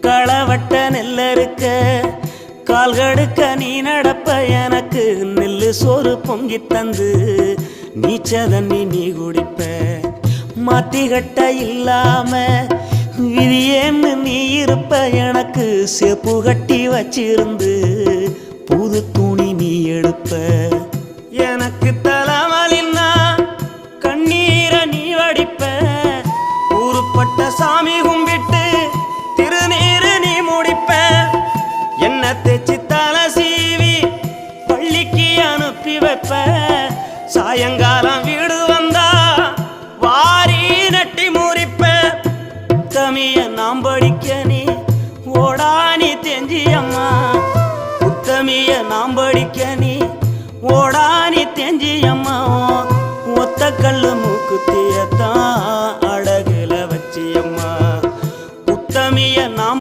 களவட்ட நெல்லறுக்க கால் கடுக்க நீ நடப்ப எனக்கு நெல்லு சோறு பொங்கி தந்து நீச்ச தண்ணி நீ குடிப்ப மாத்திகட்ட இல்லாம விதியேன்னு நீ இருப்ப எனக்கு சேப்பு கட்டி வச்சிருந்து புது துணி நீ எடுப்ப எனக்கு தலைவலின்னா கண்ணீரை நீ வடிப்ப ஊருப்பட்ட சாமி கும்பிட்டு திருநீரு நீ முடிப்ப என்ன தேச்சி தலை சீவி பள்ளிக்கு அனுப்பி வைப்ப சாயங்காலம் வீடு வந்தா வாரி நட்டி முறிப்ப உத்தமிய நாம் படிக்க நீ ஓடானி தெஞ்சியம்மா உத்தமிய நாம் படிக்க நீ ஓடானி தெஞ்சியம்மா ஒத்த கல்லு மூக்குத்தியத்தான்